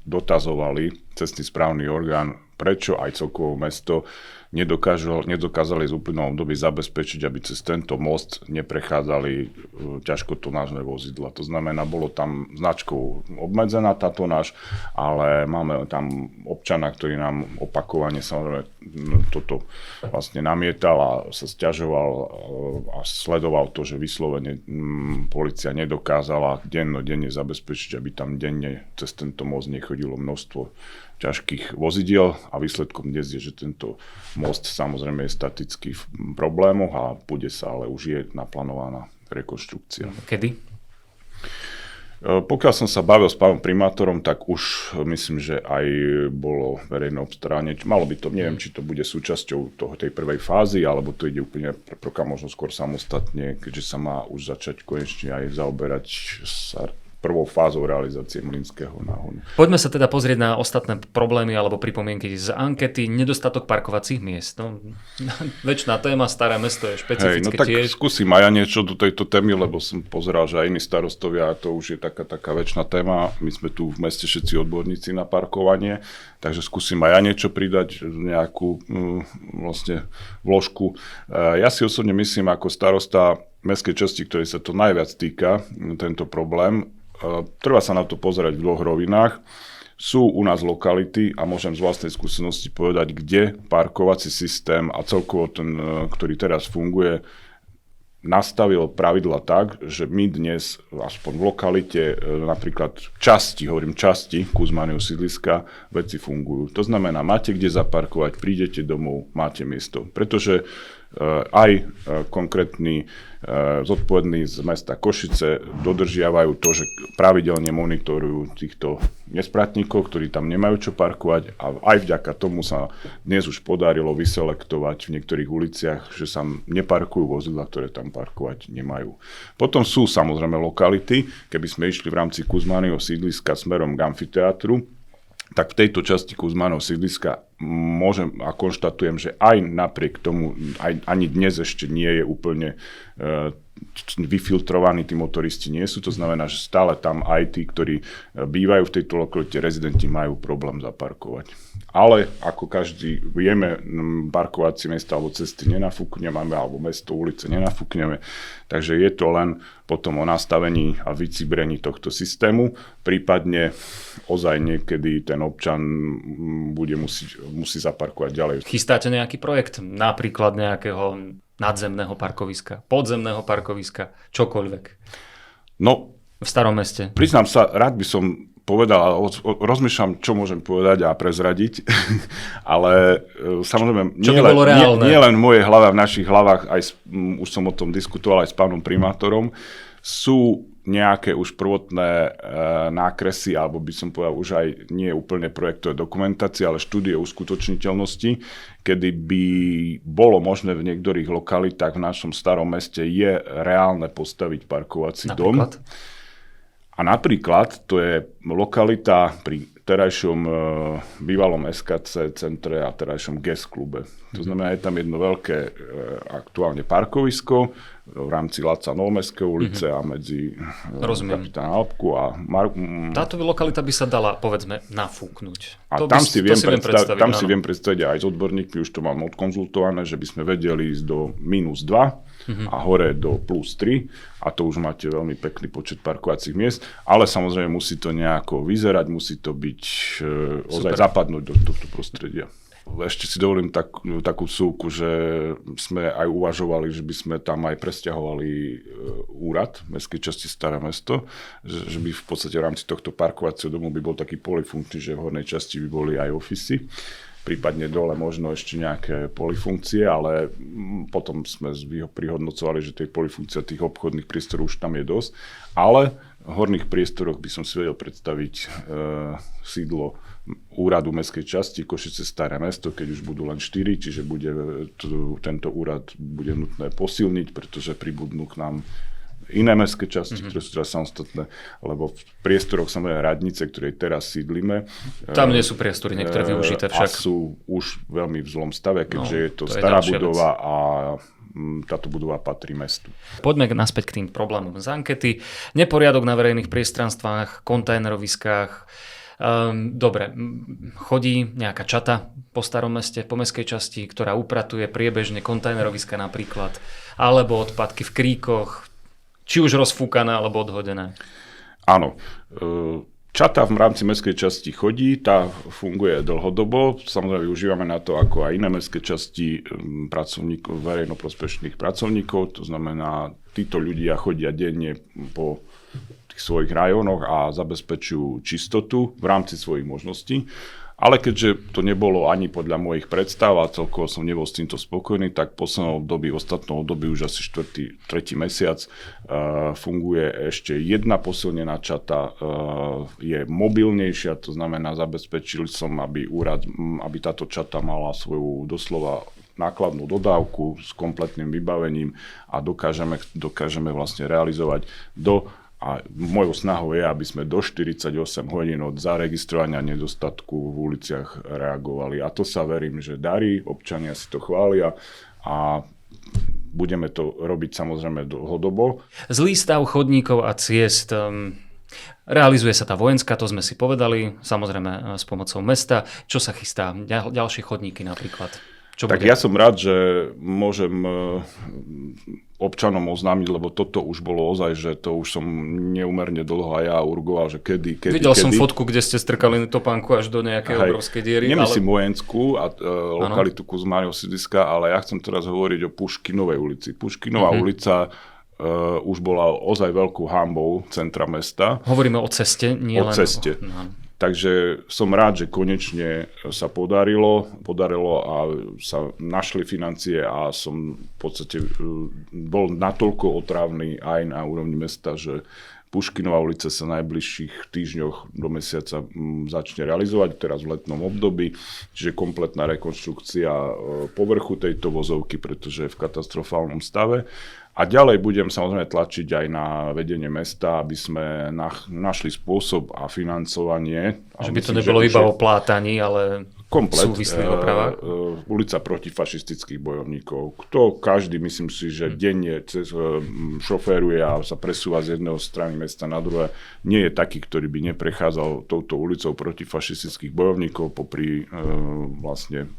[SPEAKER 2] dotazovali cestný správny orgán, prečo aj celkovo mesto nedokázali z úplného období zabezpečiť, aby cez tento most neprechádzali ťažkotonážne vozidla. To znamená, bolo tam značkou obmedzená tá tonáž, ale máme tam občana, ktorý nám opakovane samozrejme toto vlastne namietal a sa sťažoval a sledoval to, že vyslovene polícia nedokázala dennodenne zabezpečiť, aby tam denne cez tento most nechodilo množstvo ťažkých vozidiel a výsledkom dnes je, že tento most samozrejme je statický v problémoch a bude sa, ale už je naplánovaná rekonštrukcia.
[SPEAKER 1] Kedy?
[SPEAKER 2] Pokiaľ som sa bavil s pánom primátorom, tak už myslím, že aj bolo verejné obstaranie. Malo by to, neviem, či to bude súčasťou tej prvej fázy, alebo to ide úplne možno skôr samostatne, keďže sa má už začať konečne aj zaoberať prvou fázou realizácie Mlynského náhonu.
[SPEAKER 1] Poďme sa teda pozrieť na ostatné problémy alebo pripomienky z ankety. Nedostatok parkovacích miest. No, väčšiná téma, Staré Mesto je špecifické
[SPEAKER 2] tak
[SPEAKER 1] tiež.
[SPEAKER 2] Skúsim aj ja niečo do tejto témy, lebo som pozeral, že aj iní starostovia, to už je taká väčšiná téma. My sme tu v meste všetci odborníci na parkovanie, takže skúsim aj ja niečo pridať, nejakú vlastne vložku. Ja si osobne myslím, ako starosta mestskej časti, ktorej sa to najviac týka, tento problém, treba sa na to pozerať v 2 rovinách. Sú u nás lokality a môžem z vlastnej skúsenosti povedať, kde parkovací systém a celkovo ten, ktorý teraz funguje, nastavil pravidla tak, že my dnes, aspoň v lokalite, napríklad časti Kuzmáneho sídliska, veci fungujú. To znamená, máte kde zaparkovať, prídete domov, máte miesto. Pretože aj konkrétni zodpovední z mesta Košice dodržiavajú to, že pravidelne monitorujú týchto nespratníkov, ktorí tam nemajú čo parkovať, a aj vďaka tomu sa dnes už podarilo vyselektovať v niektorých uliciach, že sa neparkujú vozidlá, ktoré tam parkovať nemajú. Potom sú samozrejme lokality, keby sme išli v rámci Kuzmáneho sídliska smerom k amfiteátru, tak v tejto časti Kuzmáneho sídliska môžem a konštatujem, že aj napriek tomu, ani dnes ešte nie je úplne vyfiltrovaní, tí motoristi nie sú. To znamená, že stále tam aj tí, ktorí bývajú v tejto lokalite, rezidenti, majú problém zaparkovať. Ale ako každý vieme, parkovacie miesta alebo cesty nenafúkneme, alebo mesto, ulice nenafúkneme. Takže je to len potom o nastavení a vycibrení tohto systému. Prípadne ozaj niekedy ten občan musí zaparkovať ďalej.
[SPEAKER 1] Chystáte nejaký projekt? Napríklad nejakého nadzemného parkoviska, podzemného parkoviska, čokoľvek?
[SPEAKER 2] No,
[SPEAKER 1] v Starom Meste.
[SPEAKER 2] Priznám sa, rád by som povedal, rozmýšľam, čo môžem povedať a prezradiť, ale samozrejme, nie len v mojej hlave, v našich hlavách, už som o tom diskutoval aj s pánom primátorom, sú nejaké už prvotné nákresy, alebo by som povedal už aj nie úplne projektové dokumentácie, ale štúdie uskutočniteľnosti, kedy by bolo možné v niektorých lokalitách v našom starom meste je reálne postaviť parkovací dom. A napríklad to je lokalita pri terajšom bývalom SKC centre a terajšom GES klube. To znamená, je tam jedno veľké aktuálne parkovisko v rámci Laca Novomestskej ulice a medzi Kapitána Alpku a
[SPEAKER 1] Táto lokalita by sa dala, povedzme, nafúknuť.
[SPEAKER 2] A tam si viem predstaviť aj s odborníkmi, už to mám odkonzultované, že by sme vedeli ísť do -2 a hore do +3 a to už máte veľmi pekný počet parkovacích miest, ale samozrejme musí to nejako vyzerať, musí to byť ozaj zapadnúť do tohto prostredia. Ešte si dovolím takú vsúvku, že sme aj uvažovali, že by sme tam aj presťahovali úrad mestskej časti Staré mesto, že by v podstate v rámci tohto parkovacieho domu by bol taký polifunkčný, že v hornej časti by boli aj ofisy, prípadne dole možno ešte nejaké polifunkcie, ale potom sme prihodnocovali, že tej polifunkcie tých obchodných priestorov už tam je dosť, ale v horných priestoroch by som si vedel predstaviť sídlo úradu mestskej časti Košice Staré mesto, keď už budú len 4, čiže tento úrad bude nutné posilniť, pretože pribudnú k nám iné mestské časti, ktoré sú teraz samostatné, lebo v priestoroch samozrejme Radnice, ktorej teraz sídlime.
[SPEAKER 1] Tam nie sú priestory niektoré využité však.
[SPEAKER 2] A sú už veľmi v zlom stave, keďže je to stará budova a táto budova patrí mestu.
[SPEAKER 1] Poďme naspäť k tým problémom z ankety. Neporiadok na verejných priestranstvách, kontajneroviskách. Dobre, chodí nejaká čata po starom meste, po mestskej časti, ktorá upratuje priebežne kontajneroviska napríklad, alebo odpadky v kríkoch, či už rozfúkané, alebo odhodené.
[SPEAKER 2] Áno. Čata v rámci mestskej časti chodí, tá funguje dlhodobo. Samozrejme využívame na to ako aj iné mestské časti pracovníkov, verejnoprospešných pracovníkov. To znamená, títo ľudia chodia denne po tých svojich rajónoch a zabezpečujú čistotu v rámci svojich možností. Ale keďže to nebolo ani podľa mojich predstav a celkovo som nebol s týmto spokojný, tak ostatnom období už asi 3. mesiac funguje ešte jedna posilnená čata, je mobilnejšia, to znamená zabezpečil som, aby táto čata mala svoju doslova nákladnú dodávku s kompletným vybavením a dokážeme vlastne realizovať a mojou snahou je, aby sme do 48 hodín od zaregistrovania nedostatku v uliciach reagovali. A to sa verím, že darí, občania si to chvália a budeme to robiť samozrejme dlhodobo.
[SPEAKER 1] Zlý stav chodníkov a ciest. Realizuje sa tá vojenská, to sme si povedali, samozrejme s pomocou mesta. Čo sa chystá? Ďalšie chodníky napríklad?
[SPEAKER 2] Ja som rád, že môžem občanom oznámiť, lebo toto už bolo ozaj, že to už som neúmerne dlho a ja urgoval, že kedy.
[SPEAKER 1] Videl som fotku, kde ste strkali topánku až do nejakej obrovskej diery.
[SPEAKER 2] Nemyslím vojenskú a lokalitu Kuzmáriho sídliska, ale ja chcem teraz hovoriť o Puškinovej ulici. Puškinová ulica už bola ozaj veľkou hanbou centra mesta.
[SPEAKER 1] Hovoríme o ceste, nie len...
[SPEAKER 2] O ceste. Takže som rád, že konečne sa podarilo a sa našli financie a som v podstate bol natoľko otrávny aj na úrovni mesta, že Puškinová ulica sa v najbližších týždňoch do mesiaca začne realizovať, teraz v letnom období, čiže kompletná rekonštrukcia povrchu tejto vozovky, pretože je v katastrofálnom stave. A ďalej budem samozrejme tlačiť aj na vedenie mesta, aby sme našli spôsob a financovanie.
[SPEAKER 1] Že by to nebolo iba o plátaní, ale súvislých opravách.
[SPEAKER 2] Ulica protifašistických bojovníkov. Každý, myslím si, že denne šoféruje a sa presúva z jedného strany mesta na druhé. Nie je taký, ktorý by neprechádzal touto ulicou protifašistických bojovníkov popri vlastne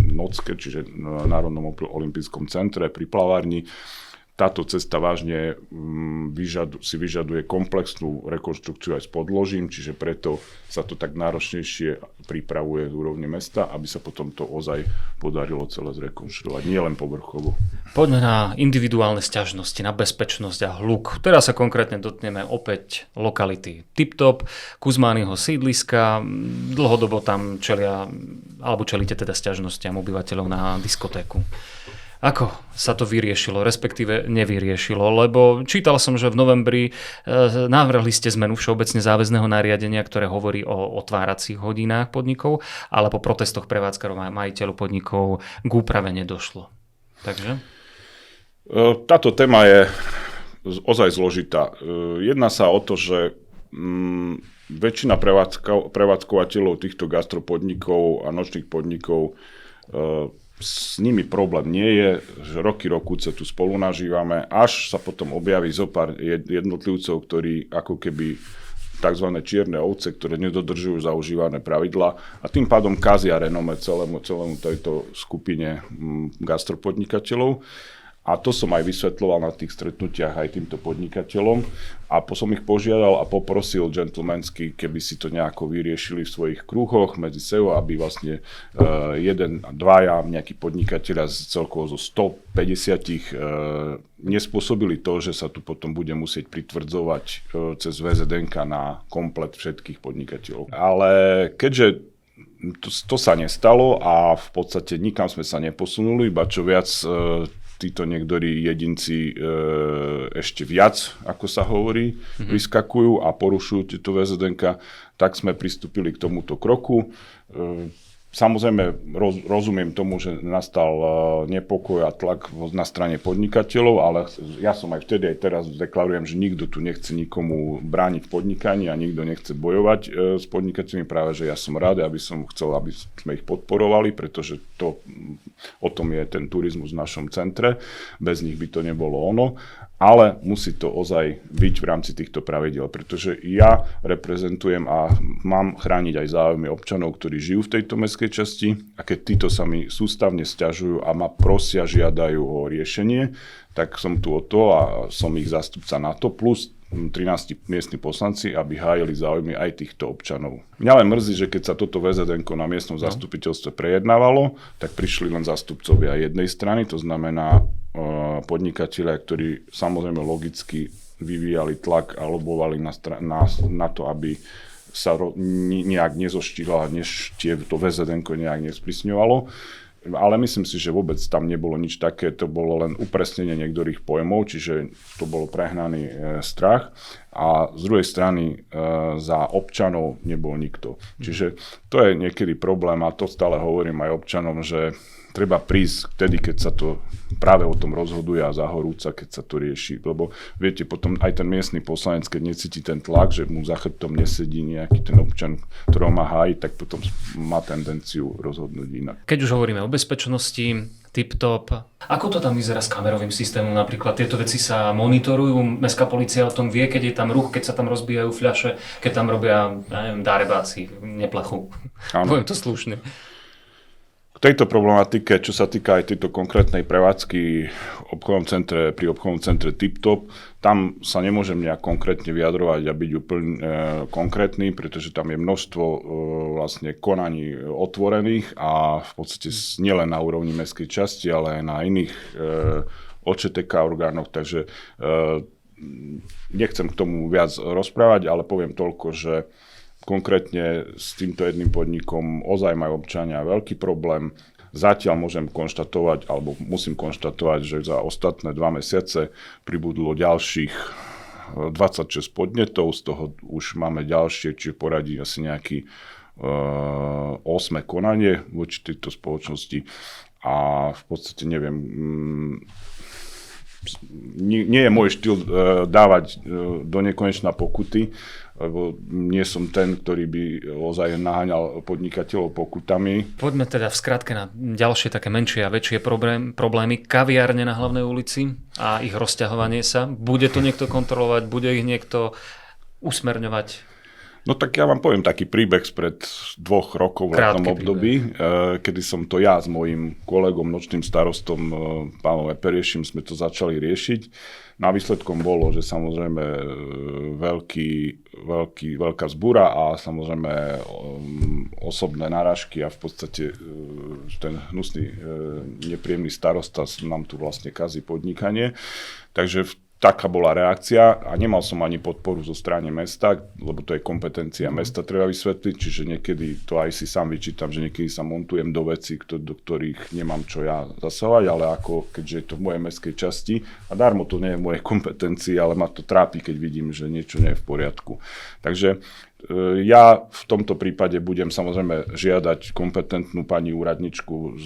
[SPEAKER 2] Nocke, čiže Národnom olympijskom centre pri plavárni. Táto cesta vážne si vyžaduje komplexnú rekonštrukciu aj s podložím, čiže preto sa to tak náročnejšie pripravuje z úrovne mesta, aby sa potom to ozaj podarilo celé zrekonštruovať, nie len povrchovo.
[SPEAKER 1] Poďme na individuálne sťažnosti, na bezpečnosť a hluk. Teraz sa konkrétne dotkneme opäť lokality Tiptop, Kuzmányho sídliska. Dlhodobo tam čelíte teda sťažnostiam obyvateľov na diskotéku. Ako sa to vyriešilo, respektíve nevyriešilo? Lebo čítal som, že v novembri navrhli ste zmenu všeobecne záväzného nariadenia, ktoré hovorí o otváracích hodinách podnikov, ale po protestoch prevádzkarov a majiteľov podnikov k úprave nedošlo. Takže?
[SPEAKER 2] Táto téma je ozaj zložitá. Jedná sa o to, že väčšina prevádzkovateľov týchto gastropodnikov a nočných podnikov s nimi problém nie je, že roky tu spolu nažívame, až sa potom objaví zopár jednotlivcov, ktorí ako keby tzv. Čierne ovce, ktoré nedodržujú zaužívané pravidlá a tým pádom kazia renome celému tejto skupine gastropodnikateľov. A to som aj vysvetľoval na tých stretnutiach aj týmto podnikateľom a som ich požiadal a poprosil gentlemansky, keby si to nejako vyriešili v svojich kruhoch medzi sebou, aby vlastne dvaja nejakí podnikatelia celkovo zo 150 nespôsobili to, že sa tu potom bude musieť pritvrdzovať cez VZDNK na komplet všetkých podnikateľov. Ale keďže to sa nestalo a v podstate nikam sme sa neposunuli, iba čo viac títo niektorí jedinci ešte viac, ako sa hovorí, vyskakujú a porušujú tieto VZDNK, tak sme pristúpili k tomuto kroku. Samozrejme, rozumiem tomu, že nastal nepokoj a tlak na strane podnikateľov, ale ja som aj vtedy, aj teraz deklarujem, že nikto tu nechce nikomu brániť v podnikaní a nikto nechce bojovať s podnikateľmi. Práve, že ja som rád, aby sme ich podporovali, pretože o tom je ten turizmus v našom centre. Bez nich by to nebolo ono. Ale musí to ozaj byť v rámci týchto pravidiel, pretože ja reprezentujem a mám chrániť aj záujmy občanov, ktorí žijú v tejto mestskej časti a keď títo sa mi sústavne sťažujú a ma prosia, žiadajú o riešenie, tak som tu o to a som ich zástupca na to, plus 13 miestni poslanci, aby hájili záujmy aj týchto občanov. Mňa len mrzí, že keď sa toto VZDNko na miestnom zastupiteľstve prejednávalo, tak prišli len zástupcovia jednej strany, to znamená podnikatelia, ktorí samozrejme logicky vyvíjali tlak a lobovali na to, aby sa nejak nezoštilo a to VZDNko nejak nesprísňovalo. Ale myslím si, že vôbec tam nebolo nič také, to bolo len upresnenie niektorých pojmov, čiže to bol prehnaný strach a z druhej strany za občanov nebol nikto. Čiže to je niekedy problém a to stále hovorím aj občanom, že treba prísť vtedy, keď sa to práve o tom rozhoduje a zahorúca, keď sa to rieši. Lebo viete, potom aj ten miestny poslanec, keď necíti ten tlak, že mu za chrbtom nesedí nejaký ten občan, ktorého má hájiť, tak potom má tendenciu rozhodnúť inak.
[SPEAKER 1] Keď už hovoríme o bezpečnosti, Tiptop, ako to tam vyzerá s kamerovým systémom? Napríklad tieto veci sa monitorujú, mestská polícia o tom vie, keď je tam ruch, keď sa tam rozbijajú fľaše, keď tam robia, dárebáci, neplachu. Poviem to slušne.
[SPEAKER 2] K tejto problematike, čo sa týka aj tejto konkrétnej prevádzky pri obchodnom centre Tiptop, tam sa nemôžem nejak konkrétne vyjadrovať a byť úplne konkrétny, pretože tam je množstvo vlastne konaní otvorených a v podstate nielen na úrovni mestskej časti, ale aj na iných OČTK orgánoch, takže nechcem k tomu viac rozprávať, ale poviem toľko, že konkrétne s týmto jedným podnikom ozaj majú občania veľký problém. Zatiaľ môžem konštatovať, alebo musím konštatovať, že za ostatné 2 mesiace pribudlo ďalších 26 podnetov, z toho už máme ďalšie, čiže poradí asi nejaký 8 konanie voči tejto spoločnosti a v podstate neviem, nie je môj štýl dávať do nekonečna pokuty, lebo nie som ten, ktorý by ozaj naháňal podnikateľov pokutami.
[SPEAKER 1] Poďme teda v skratke na ďalšie také menšie a väčšie problémy. Kaviárne na Hlavnej ulici a ich rozťahovanie sa. Bude to niekto kontrolovať? Bude ich niekto usmerňovať?
[SPEAKER 2] No tak ja vám poviem taký príbeh spred 2 rokov v letnom období, kedy som to ja s mojím kolegom, nočným starostom, pánom Eperiešim, sme to začali riešiť. Na výsledkom bolo, že samozrejme veľká vzbúra a samozrejme osobné narážky a v podstate ten hnusný, nepríjemný starosta nám tu vlastne kazí podnikanie. Takže taká bola reakcia a nemal som ani podporu zo strany mesta, lebo to je kompetencia mesta, treba vysvetliť, čiže niekedy to aj si sám vyčítam, že niekedy sa montujem do vecí, do ktorých nemám čo ja zasahovať, ale ako keďže je to v mojej mestskej časti a darmo to nie je v mojej kompetencii, ale ma to trápi, keď vidím, že niečo nie je v poriadku. Takže ja v tomto prípade budem samozrejme žiadať kompetentnú pani úradničku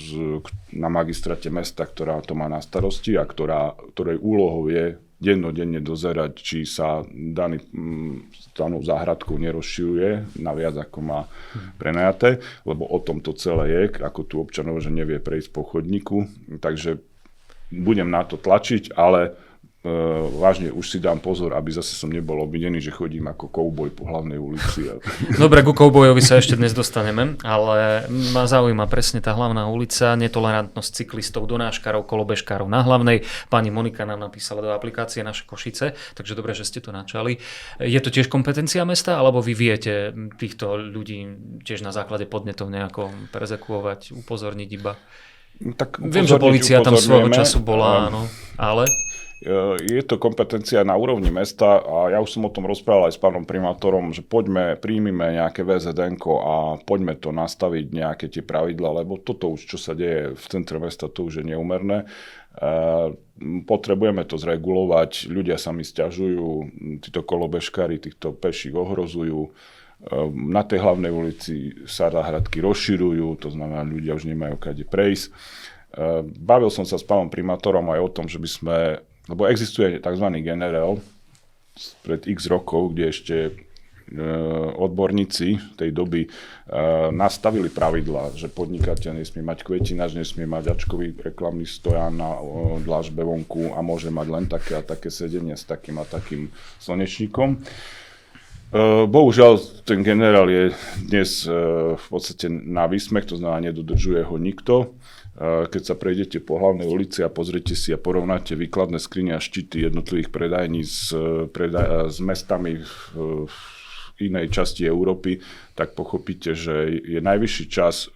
[SPEAKER 2] na magistrate mesta, ktorá to má na starosti a ktorej úlohou je dennodenne dozerať, či sa danou záhradkou nerozširuje na viac, ako má prenajaté, lebo o tom to celé je, ako tu občanov, že nevie prejsť po chodníku. Takže budem na to tlačiť, ale vážne už si dám pozor, aby zase som nebol obvinený, že chodím ako kouboj po hlavnej ulici.
[SPEAKER 1] Dobre, ku koubojovi sa ešte dnes dostaneme, ale ma zaujíma presne tá hlavná ulica, netolerantnosť cyklistov, donáškarov, kolobežkárov na hlavnej. Pani Monika nám napísala do aplikácie Naše Košice, takže dobre, že ste to načali. Je to tiež kompetencia mesta, alebo vy viete týchto ľudí tiež na základe podnetov nejako perzekuovať, upozorniť iba?
[SPEAKER 2] Tak
[SPEAKER 1] viem, že polícia tam svojho času bola, áno, ale...
[SPEAKER 2] Je to kompetencia na úrovni mesta a ja už som o tom rozprával aj s pánom primátorom, že príjmime nejaké VZN-ko a poďme to nastaviť nejaké tie pravidlá, lebo toto už, čo sa deje v centre mesta, to už je neúmerné. Potrebujeme to zregulovať, ľudia sa mi sťažujú, títo kolobežkári, týchto peších ohrozujú. Na tej hlavnej ulici sa záhradky rozširujú, to znamená, ľudia už nemajú kade prejsť. Bavil som sa s pánom primátorom aj o tom, že by sme, lebo existuje tzv. Generál pred x rokov, kde ešte odborníci tej doby nastavili pravidlá, že podnikateľ nesmie mať kvetinač, nesmie mať ačkový reklamný stojan na dlažbe vonku a môže mať len také a také sedenie s takým a takým slnečníkom. Bohužiaľ, ten generál je dnes v podstate na výsmech, to znamená, nedodržuje ho nikto. Keď sa prejdete po hlavnej ulici a pozriete si a porovnáte výkladné skrine a štíty jednotlivých predajní s mestami v inej časti Európy, tak pochopíte, že je najvyšší čas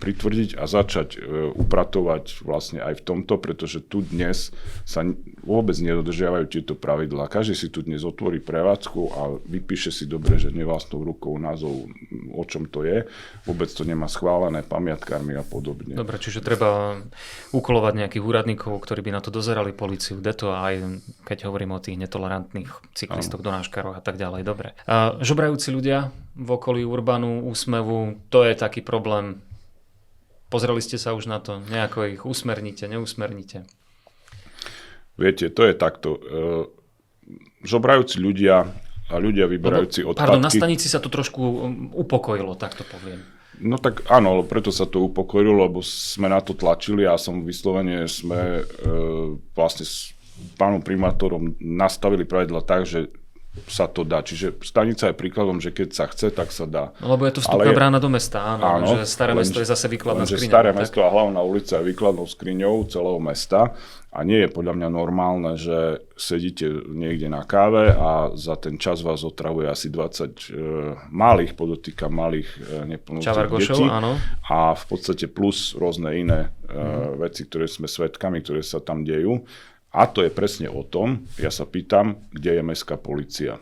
[SPEAKER 2] pritvrdiť a začať upratovať vlastne aj v tomto, pretože tu dnes sa vôbec nedodržiavajú tieto pravidlá. Každý si tu dnes otvorí prevádzku a vypíše si dobre, že nevlastnou rukou názov, o čom to je. Vôbec to nemá schválené pamiatkármi a podobne.
[SPEAKER 1] Dobre, čiže treba úkolovať nejakých úradníkov, ktorí by na to dozerali, políciu, deto, aj keď hovorím o tých netolerantných cyklistoch, donáškaroch a tak ďalej. Dobre. Žobrajúci ľudia v okolí Urbanu, Úsmevu, to je taký problém. Pozreli ste sa už na to? Nejako ich usmerníte, neusmerníte?
[SPEAKER 2] Viete, to je takto. Žobrajúci ľudia a ľudia vyberajúci odpadky...
[SPEAKER 1] Pardon, na stanici sa to trošku upokojilo, tak to poviem.
[SPEAKER 2] No tak áno, preto sa to upokojilo, lebo sme na to tlačili a vyslovene sme vlastne s pánom primátorom nastavili pravidla tak, že sa to dá. Čiže stanica je príkladom, že keď sa chce, tak sa dá.
[SPEAKER 1] No, lebo je to vstupná brána do mesta, áno, že staré mesto je zase výkladná skriňou.
[SPEAKER 2] Staré mesto a hlavná ulica je výkladnou skriňou celého mesta a nie je podľa mňa normálne, že sedíte niekde na káve a za ten čas vás otravuje asi 20 malých, podotýka malých neplnúcich detí.
[SPEAKER 1] Áno.
[SPEAKER 2] A v podstate plus rôzne iné veci, ktoré sme svedkami, ktoré sa tam dejú. A to je presne o tom, ja sa pýtam, kde je mestská polícia.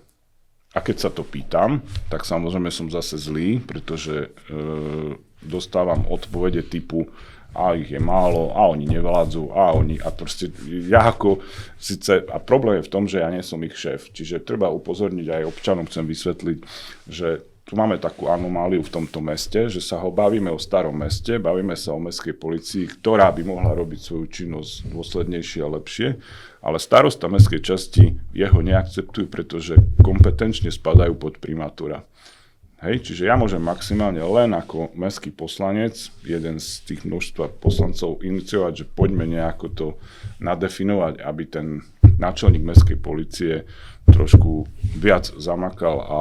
[SPEAKER 2] A keď sa to pýtam, tak samozrejme som zase zlý, pretože dostávam odpovede typu a ich je málo, a oni nevládzu, a proste ja ako síce, a problém je v tom, že ja nie som ich šéf, čiže treba upozorniť aj občanom, chcem vysvetliť, že tu máme takú anomáliu v tomto meste, že sa bavíme o starom meste, bavíme sa o mestskej polícii, ktorá by mohla robiť svoju činnosť dôslednejšie a lepšie, ale starosta mestskej časti jeho neakceptujú, pretože kompetenčne spadajú pod primátora. Hej, čiže ja môžem maximálne len ako mestský poslanec, jeden z tých množstva poslancov, iniciovať, že poďme nejako to nadefinovať, aby ten náčelník mestskej polície trošku viac zamakal a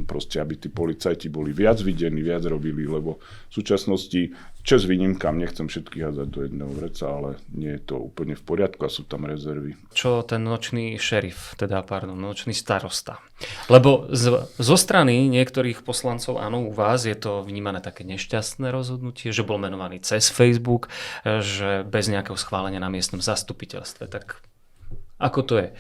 [SPEAKER 2] proste, aby tí policajti boli viac videní, viac robili, lebo v súčasnosti, čas výnimkám, nechcem všetkých hádzať do jedného vreca, ale nie je to úplne v poriadku a sú tam rezervy.
[SPEAKER 1] Čo ten nočný nočný starosta? Lebo zo strany niektorých poslancov, áno, u vás je to vnímané také nešťastné rozhodnutie, že bol menovaný cez Facebook, že bez nejakého schválenia na miestnom zastupiteľstve. Tak ako to je?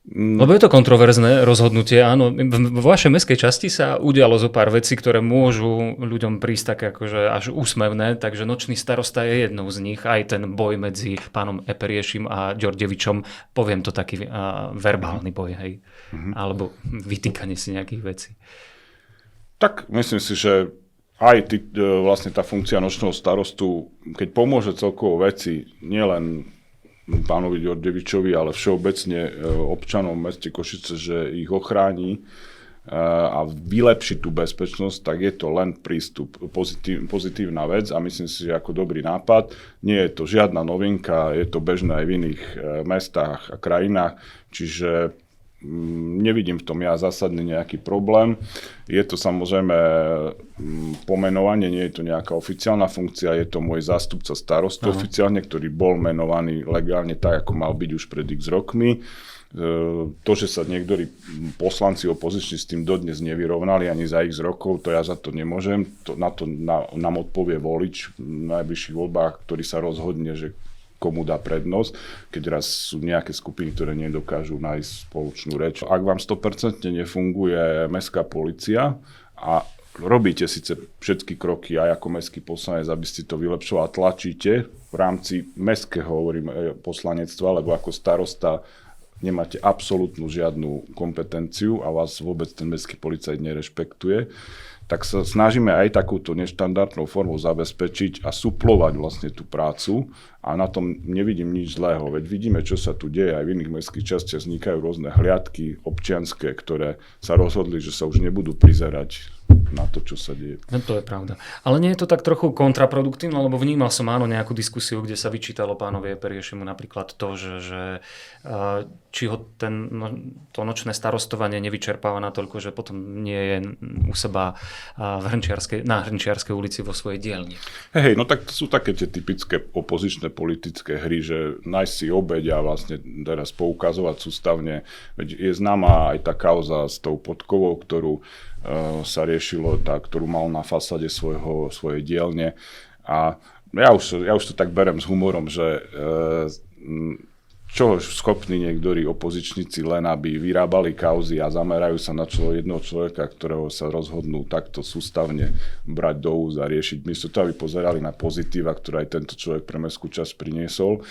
[SPEAKER 1] Lebo je to kontroverzné rozhodnutie, áno. Vo vašej mestskej časti sa udialo zo pár vecí, ktoré môžu ľuďom prísť také akože až úsmevné, takže nočný starosta je jednou z nich, aj ten boj medzi pánom Eperiešim a Ďorďevičom, poviem to taký verbálny boj, hej, alebo vytýkanie si nejakých vecí.
[SPEAKER 2] Tak myslím si, že aj vlastne tá funkcia nočného starostu, keď pomôže celkovo veci, nielen pánovi Ďorďevičovi, ale všeobecne občanom v meste Košice, že ich ochráni a vylepší tú bezpečnosť, tak je to len prístup, pozitívna vec a myslím si, že ako dobrý nápad. Nie je to žiadna novinka, je to bežné aj v iných mestách a krajinách, čiže nevidím v tom ja zásadný nejaký problém. Je to samozrejme pomenovanie, nie je to nejaká oficiálna funkcia, je to môj zástupca starostu oficiálne, ktorý bol menovaný legálne tak, ako mal byť už pred x rokmi. To, že sa niektorí poslanci opoziční s tým dodnes nevyrovnali ani za x rokov, to ja za to nemôžem. Na to nám odpovie volič v najbližších voľbách, ktorý sa rozhodne, že komu dá prednosť, keď raz sú nejaké skupiny, ktoré nedokážu nájsť spoločnú reč. Ak vám 100% nefunguje mestská polícia a robíte síce všetky kroky aj ako mestský poslanec, aby ste to vylepšovali a tlačíte v rámci mestského, hovorím, poslanectva, lebo ako starosta nemáte absolútnu žiadnu kompetenciu a vás vôbec ten mestský policajt nerešpektuje, tak sa snažíme aj takúto neštandardnou formou zabezpečiť a suplovať vlastne tú prácu a na tom nevidím nič zlého. Veď vidíme, čo sa tu deje, aj v iných mestských častiach vznikajú rôzne hliadky občianske, ktoré sa rozhodli, že sa už nebudú prizerať na to, čo sa deje.
[SPEAKER 1] To je pravda. Ale nie je to tak trochu kontraproduktívne, lebo vnímal som áno nejakú diskusiu, kde sa vyčítalo pánovi Eperiešemu napríklad to, že či ho to nočné starostovanie nevyčerpáva natoľko, že potom nie je u seba na Hrnčiarskej ulici vo svojej dielni.
[SPEAKER 2] Hej, no tak to sú také tie typické opozičné politické hry, že nájsť si obeť a vlastne teraz poukazovať sústavne. Veď je známa aj tá kauza s tou podkovou, ktorú sa riešilo, ktorú mal na fasáde svojej dielne. A ja už to tak berem s humorom, že čo schopní niektorí opozičníci len, aby vyrábali kauzy a zamerajú sa na jedného človeka, ktorého sa rozhodnú takto sústavne brať do úst a riešiť. Miesto toho, aby pozerali na pozitíva, ktoré aj tento človek pre mestskú časť priniesol.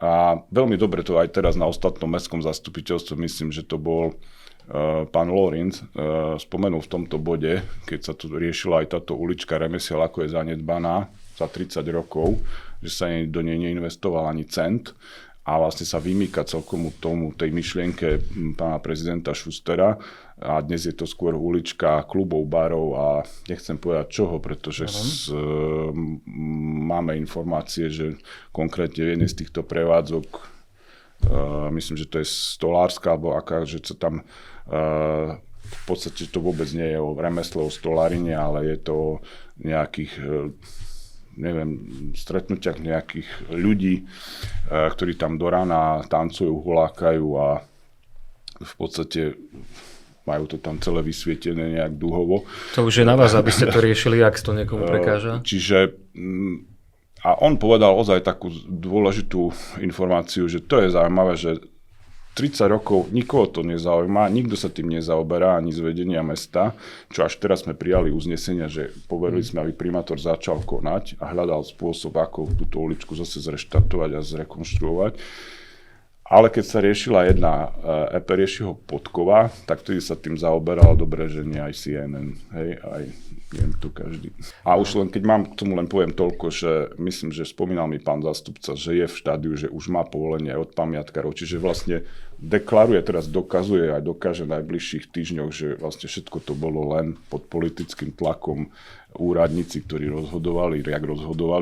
[SPEAKER 2] A veľmi dobre to aj teraz na ostatnom mestskom zastupiteľstve, myslím, že to bol pán Lorinc spomenul v tomto bode, keď sa tu riešila aj táto ulička remesiel, ako je zanedbaná za 30 rokov, že sa do nej neinvestoval ani cent a vlastne sa vymýka celkom tej myšlienke pána prezidenta Šustera a dnes je to skôr ulička klubov, barov a nechcem povedať čoho, pretože máme informácie, že konkrétne v jednej z týchto prevádzok, myslím, že to je stolárska, alebo aká, že sa tam v podstate to vôbec nie je o remesle, o stolárine, ale je to o nejakých stretnutiach nejakých ľudí, ktorí tam do rána tancujú, hulákajú a v podstate majú to tam celé vysvietené nejak duhovo.
[SPEAKER 1] To už je na vás, aby ste to riešili, ak to niekomu prekáža.
[SPEAKER 2] Čiže a on povedal ozaj takú dôležitú informáciu, že to je zaujímavé, že 30 rokov nikoho to nezaujíma, nikto sa tým nezaoberá, ani z vedenia mesta, čo až teraz sme prijali uznesenia, že poverili sme, aby primátor začal konať a hľadal spôsob, ako túto uličku zase zreštartovať a zrekonštruovať. Ale keď sa riešila jedna Eperiešiho podkova, tak vtedy sa tým zaoberala dobre, že nie aj CNN, hej, aj neviem tu každý. A už len, keď mám k tomu len poviem toľko, že myslím, že spomínal mi pán zástupca, že je v štádiu, že už má povolenie od pamiatkárov, čiže vlastne deklaruje, teraz dokazuje aj dokáže v najbližších týždňoch, že vlastne všetko to bolo len pod politickým tlakom úradníci, ktorí rozhodovali,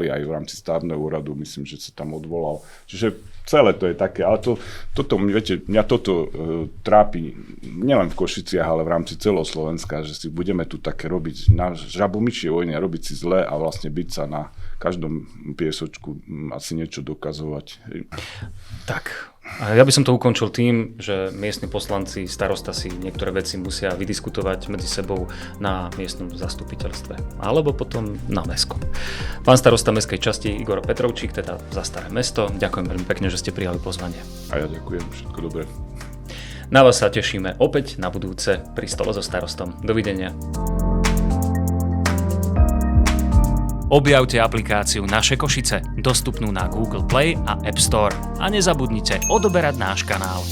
[SPEAKER 2] aj v rámci stávneho úradu, myslím, že sa tam odvolal. Čiže celé to je také, ale mňa toto trápi nielen v Košiciach, ale v rámci celoslovenska, že si budeme tu také robiť na žabomyšie vojny a robiť si zle a vlastne byť sa na každom piesočku asi niečo dokazovať.
[SPEAKER 1] Tak, a ja by som to ukončil tým, že miestni poslanci, starosta si niektoré veci musia vydiskutovať medzi sebou na miestnom zastupiteľstve alebo potom na mestskom. Pán starosta mestskej časti Igor Petrovčík, teda za Staré mesto, ďakujem veľmi pekne, že ste prijali pozvanie.
[SPEAKER 2] A ja ďakujem, všetko dobré.
[SPEAKER 1] Na vás sa tešíme opäť na budúce pri stole so starostom. Dovidenia. Objavte aplikáciu Naše Košice, dostupnú na Google Play a App Store. A nezabudnite odoberať náš kanál.